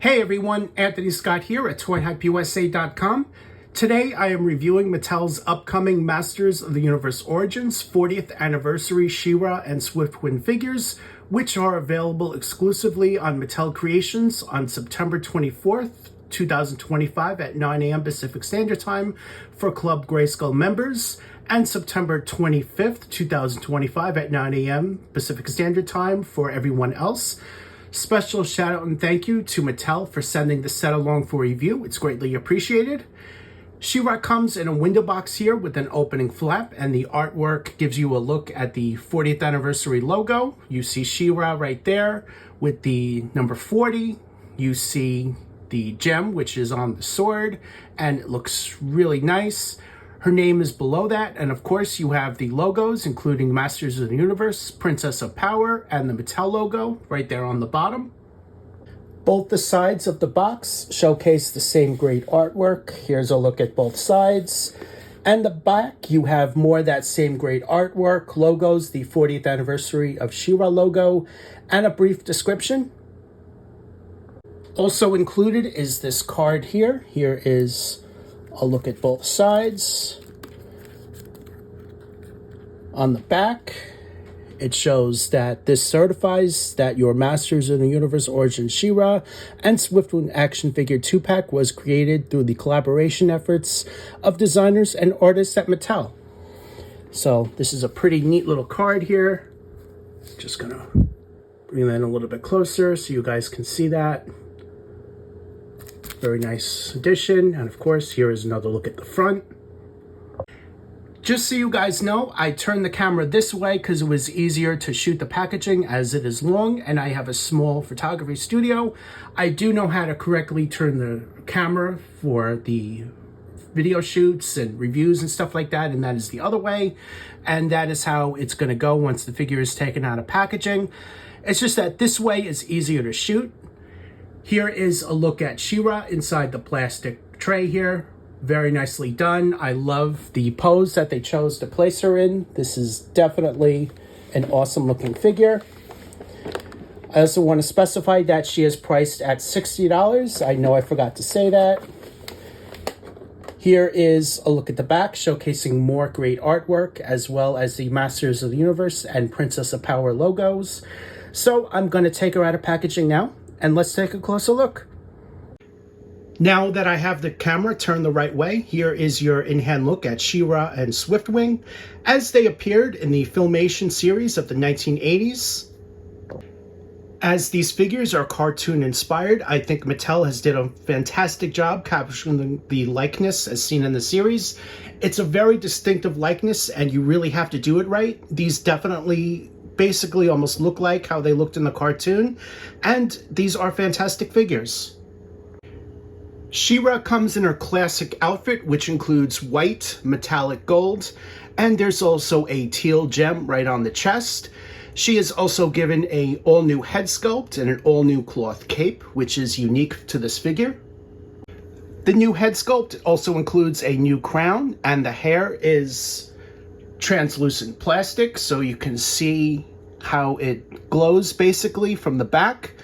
Hey everyone, Anthony Scott here at ToyHypeUSA.com. Today I am reviewing Mattel's upcoming Masters of the Universe Origins 40th Anniversary She-Ra and Swiftwind figures, which are available exclusively on Mattel Creations on September 24th, 2025 at 9 a.m. Pacific Standard Time for Club Grayskull members, and September 25th, 2025 at 9 a.m. Pacific Standard Time for everyone else. Special shout out and thank you to Mattel for sending the set along for review. It's greatly appreciated. She-Ra comes in a window box here with an opening flap, and the artwork gives you a look at the 40th anniversary logo. You see She-Ra right there with the number 40. You see the gem, which is on the sword, and it looks really nice. Her name is below that, and of course you have the logos, including Masters of the Universe, Princess of Power, and the Mattel logo right there on the bottom. Both the sides of the box showcase the same great artwork. Here's a look at both sides. And the back, you have more of that same great artwork, logos, the 40th anniversary of She-Ra logo, and a brief description. Also included is this card here. Here is a look at both sides. On the back, it shows that this certifies that your Masters of the Universe Origins She-Ra and Swiftwind action figure 2-pack was created through the collaboration efforts of designers and artists at Mattel. So this is a pretty neat little card here. Just gonna bring that in a little bit closer so you guys can see that. Very nice addition. And of course, here is another look at the front. Just so you guys know, I turned the camera this way because it was easier to shoot the packaging as it is long and I have a small photography studio. I do know how to correctly turn the camera for the video shoots and reviews and stuff like that, and that is the other way. And that is how it's going to go once the figure is taken out of packaging. It's just that this way is easier to shoot. Here is a look at She-Ra inside the plastic tray here. Very nicely done. I love the pose that they chose to place her in. This is definitely an awesome looking figure. I also want to specify that she is priced at $60. I know I forgot to say that. Here is a look at the back, showcasing more great artwork, as well as the Masters of the Universe and Princess of Power logos. So I'm going to take her out of packaging now, and let's take a closer look. Now that I have the camera turned the right way, here is your in-hand look at She-Ra and Swiftwing as they appeared in the Filmation series of the 1980s. As these figures are cartoon inspired, I think Mattel has did a fantastic job capturing the likeness as seen in the series. It's a very distinctive likeness and you really have to do it right. These definitely basically almost look like how they looked in the cartoon, and these are fantastic figures. She-Ra comes in her classic outfit, which includes white, metallic gold, and there's also a teal gem right on the chest. She is also given a all-new head sculpt and an all-new cloth cape, which is unique to this figure. The new head sculpt also includes a new crown, and the hair is translucent plastic, so you can see how it glows basically from the back.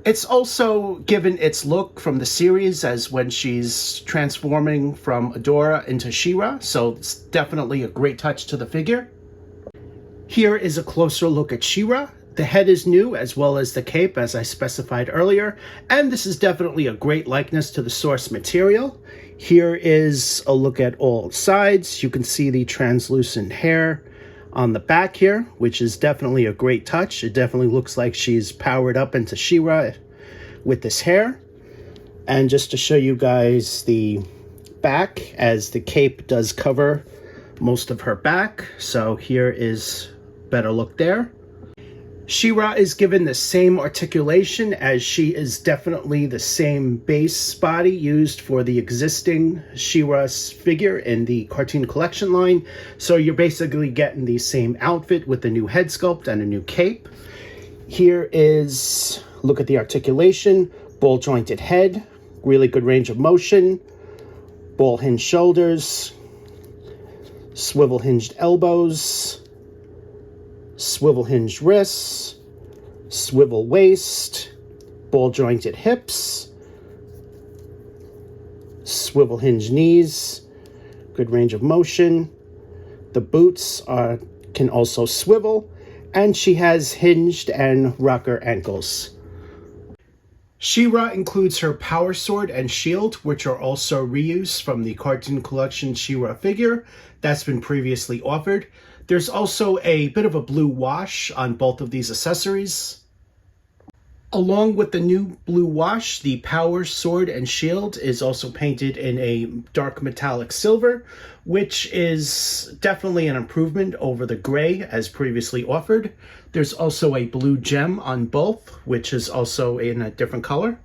It's also given its look from the series as when she's transforming from Adora into She-Ra, so it's definitely a great touch to the figure. Here is a closer look at She-Ra. The head is new as well as the cape, as I specified earlier, and this is definitely a great likeness to the source material. Here is a look at all sides. You can see the translucent hair on the back here, which is definitely a great touch. It definitely looks like she's powered up into She-Ra with this hair. And just to show you guys the back, as the cape does cover most of her back. So here is a better look there. She-Ra is given the same articulation, as she is definitely the same base body used for the existing She-Ra figure in the cartoon collection line. So you're basically getting the same outfit with the new head sculpt and a new cape. Here is a look at the articulation. Ball jointed head, really good range of motion, ball hinged shoulders, swivel hinged elbows, swivel hinged wrists, swivel waist, ball jointed hips, swivel hinge knees, good range of motion. The boots can also swivel, and she has hinged and rocker ankles. She-Ra includes her power sword and shield, which are also reused from the Cartoon Collection She-Ra figure that's been previously offered. There's also a bit of a blue wash on both of these accessories. Along with the new blue wash, the power sword and shield is also painted in a dark metallic silver, which is definitely an improvement over the gray as previously offered. There's also a blue gem on both, which is also in a different color.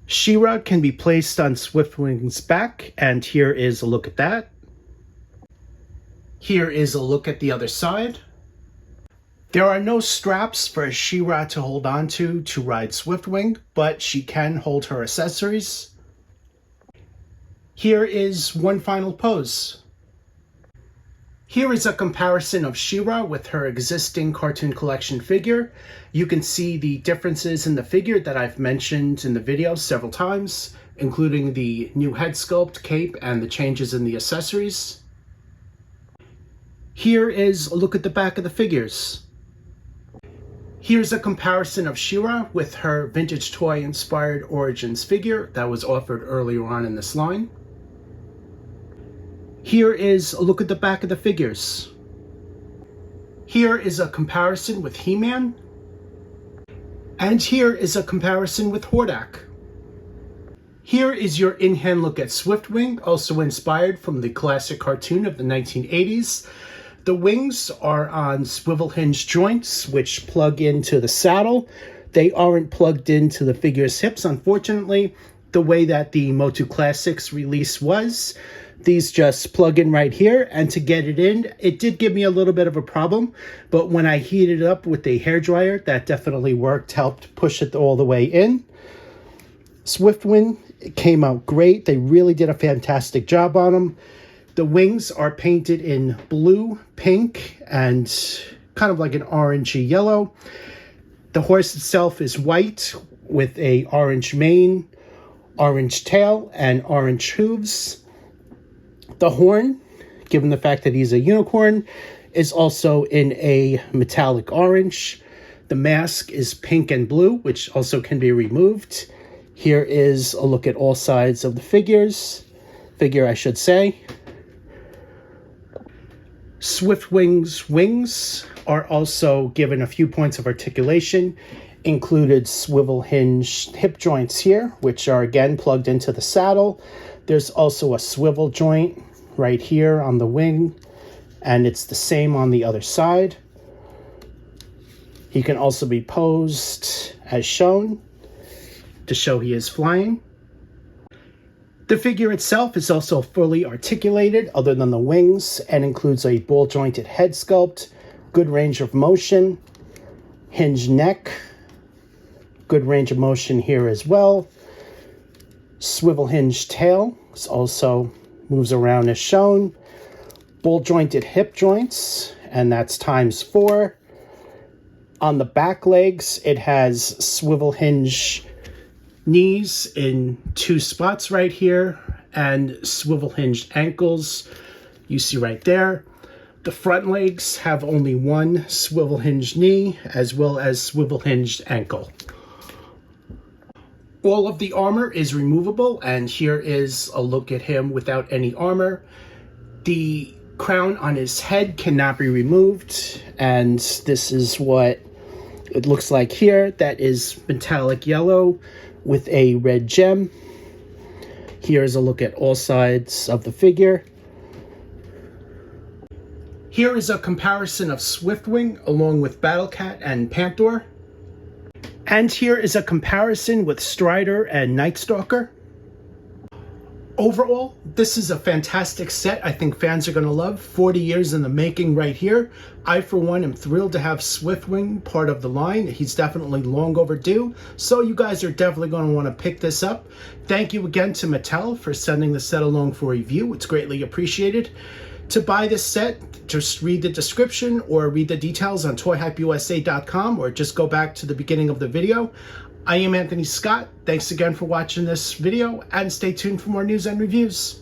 She-Ra can be placed on Swiftwing's back, and here is a look at that. Here is a look at the other side. There are no straps for She-Ra to hold on to ride Swiftwing, but she can hold her accessories. Here is one final pose. Here is a comparison of She-Ra with her existing Cartoon Collection figure. You can see the differences in the figure that I've mentioned in the video several times, including the new head sculpt, cape, and the changes in the accessories. Here is a look at the back of the figures. Here's a comparison of She-Ra with her vintage toy-inspired Origins figure that was offered earlier on in this line. Here is a look at the back of the figures. Here is a comparison with He-Man. And here is a comparison with Hordak. Here is your in-hand look at Swiftwing, also inspired from the classic cartoon of the 1980s. The wings are on swivel hinge joints, which plug into the saddle. They aren't plugged into the figure's hips, unfortunately, the way that the MOTU Classics release was. These just plug in right here, and to get it in, it did give me a little bit of a problem, but when I heated it up with the hairdryer, that definitely worked, helped push it all the way in. Swiftwing came out great. They really did a fantastic job on them. The wings are painted in blue, pink, and kind of like an orangey yellow. The horse itself is white with a orange mane, orange tail, and orange hooves. The horn, given the fact that he's a unicorn, is also in a metallic orange. The mask is pink and blue, which also can be removed. Here is a look at all sides of the figure, I should say. Swiftwing's wings are also given a few points of articulation, included swivel hinge hip joints here, which are again plugged into the saddle. There's also a swivel joint right here on the wing, and it's the same on the other side. He can also be posed as shown to show he is flying. The figure itself is also fully articulated other than the wings and includes a ball jointed head sculpt, good range of motion, hinged neck, good range of motion here as well. Swivel hinge tail also moves around as shown. Ball jointed hip joints, and that's ×4. On the back legs, it has swivel hinge knees in 2 spots right here, and swivel hinged ankles you see right there. The front legs have only 1 swivel hinged knee as well as swivel hinged ankle. All of the armor is removable, and here is a look at him without any armor. The crown on his head cannot be removed, and this is what it looks like here. That is metallic yellow with a red gem. Here's a look at all sides of the figure. Here is a comparison of Swiftwing along with Battlecat and Panther. And here is a comparison with Strider and Nightstalker. Overall, this is a fantastic set I think fans are going to love. 40 years in the making right here. I, for one, am thrilled to have Swiftwing part of the line. He's definitely long overdue, so you guys are definitely going to want to pick this up. Thank you again to Mattel for sending the set along for review. It's greatly appreciated. To buy this set, just read the description or read the details on ToyHypeUSA.com, or just go back to the beginning of the video. I am Anthony Scott. Thanks again for watching this video, and stay tuned for more news and reviews.